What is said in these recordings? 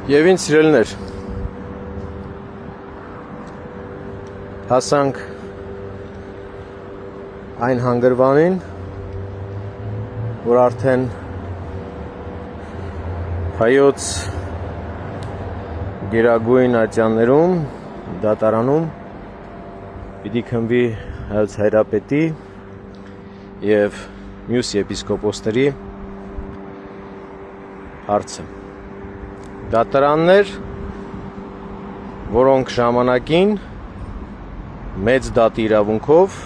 Եվ ինձ սիրելիներ, հասանք այն հանգրվանին, որ արդեն հայոց գերագույն ատյաններում, դատարանում պիտի քննվի հայոց հայրապետի և մյուս եպիսկոպոսների հարցը։ Դատարաններ, որոնք ժամանակին մեծ դատի իրավունքով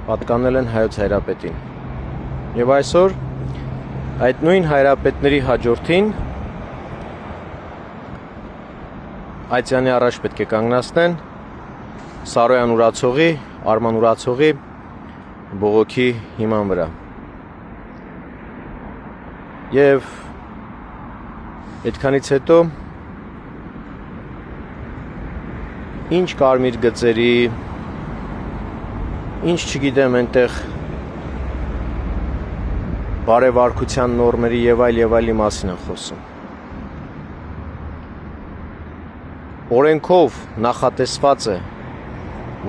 պատկանել են հայոց հայրապետին։ Եվ այսօր այդ նույն հայրապետների հաջորդին Այցյանի առաջ պետք է կանգնացնեն Սարոյան ուրացողի, Արման ուրացողի բողոքի հիման վրա։ Եվ այդքանից հետո ինչ կարմիր գծերի, ինչ չգիտեմ այնտեղ բարևարկության նորմերի եւ այլի մասին են խոսում։ Օրենքով նախատեսված է,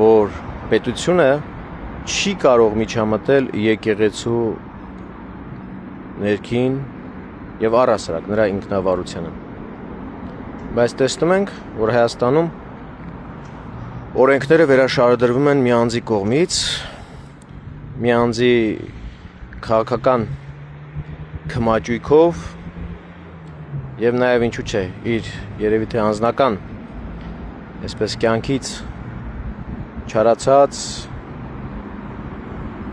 որ պետությունը չի կարող միջամտել եկեղեցու ներքին եւ առհասարակ նրա ինքնավարությանը։ Բայց տեսնում ենք, որ Հայաստանում օրենքները վերաշարադրվում են մի անձի կողմից, մի անձի քաղաքական քմաճույքով եւ նաեւ ինչու՞ չէ, իր երևի թե անձնական այսպես կյանքից չարացած,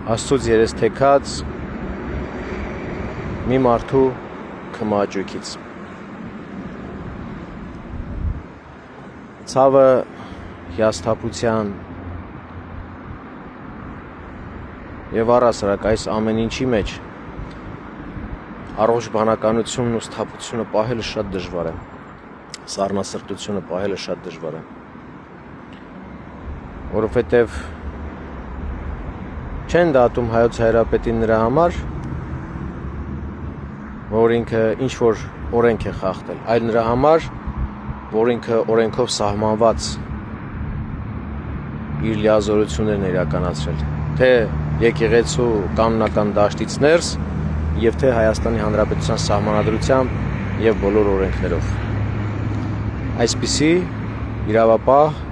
Աստծուց երես թեքած մի մարդու քմաճույքից։ Ցավը հիասթափության եւ առհասարակ այս ամեն ինչի մեջ առողջ բանականությունն ու սթափությունը պահելը շատ դժվար է։ Սառնասրտությունը պահելը շատ դժվար է։ Որովհետեւ չեն դատում հայոց հայրապետին նրա համար, որ ինքը ինչ-որ օրենք է խախտել, այլ նրա համար, որ ինքը օրենքով սահմանված իր լիազորություններն է իրականացրել, թե եկեղեցու կանոնական դաշտից ներս եւ թե Հայաստանի Հանրապետության սահմանադրությամբ եւ բոլոր օրենքներով։ Այսպիսի իրավապահ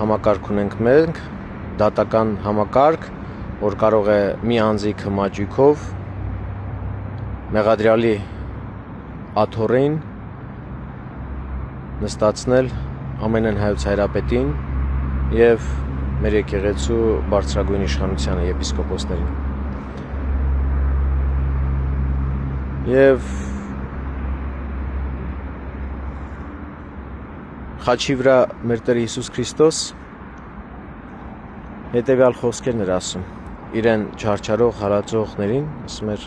համակարգ ունենք մենք, դատական համակարգ, որ կարող է մի անձի քմաճույքով մեղադրյալի աթոռին նստացնել ամենայն հայոց հայրապետին եւ մեր եկեղեցու բարձրագույն իշխանությանը, եպիսկոպոսներին։ Եվ խաչի վրա մեր Տեր Հիսուս Քրիստոս հետևյալ խոսքերն էր ասում իրեն չարչարող հալածողներին, ասում էր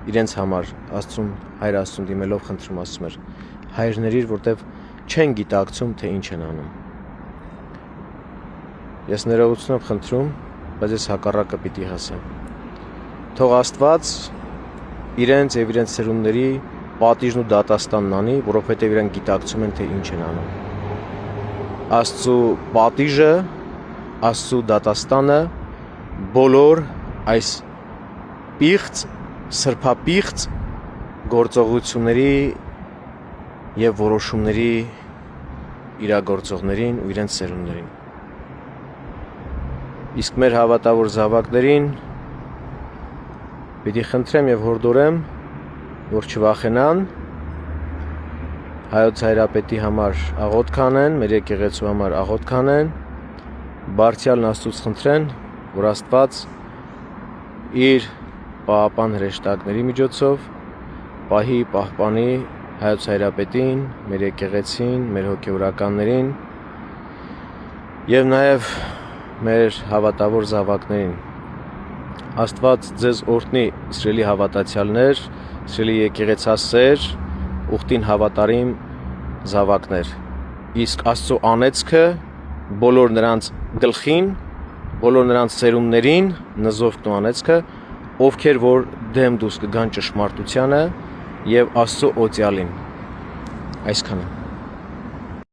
իրենց համար Աստծուն, Հայր Աստծուն դիմելով խնդրում, ասում էր հայրներիր, որտեվ չեն գիտակցում, թե ինչ են անում։ Ես ներողություն եմ խնդրում, բայց ես հակառակը պիտի հասեմ։ Թող Աստված իրենց եւ իրենց սերունդների պատիժն ու դատաստանն անի, որովհետեւ իրենք գիտակցում են, թե ինչ են անում։ Աստծու պատիժը, Աստծու դատաստանը բոլոր այս պիղծ, սրբապիղծ գործողությունների եւ որոշումների իրագործողներին ու իրենց սերունդներին։ Իսկ մեր հավատավոր զավակներին պիտի խնդրեմ եւ հորդորեմ, որ չվախենան, հայոց հայրապետի համար աղոթք անեն, մեր եկեղեցու համար աղոթք անեն, բարձրյալն Աստծուց խնդրեն, որ Աստված իր պահապան հրեշտակների միջոցով պահի, պահպանի հայոց հայրապետին, մեր եկեղեցին, մեր հոգևորականներին եւ նաեւ մեր հավատավոր զավակներին։ Աստված ձեզ օրհնի, սիրելի հավատացյալներ, սիրելի եկեղեցասեր, ուխտին հավատարիմ զավակներ։ Իսկ Աստծո անեծքը բոլոր նրանց գլխին, բոլոր նրանց սերունդներին նզովքն ու անեծքը, ովքեր որ դեմ դուս կգան ճշմարտությանը եւ Աստծո օծյալին։ Այսքանը։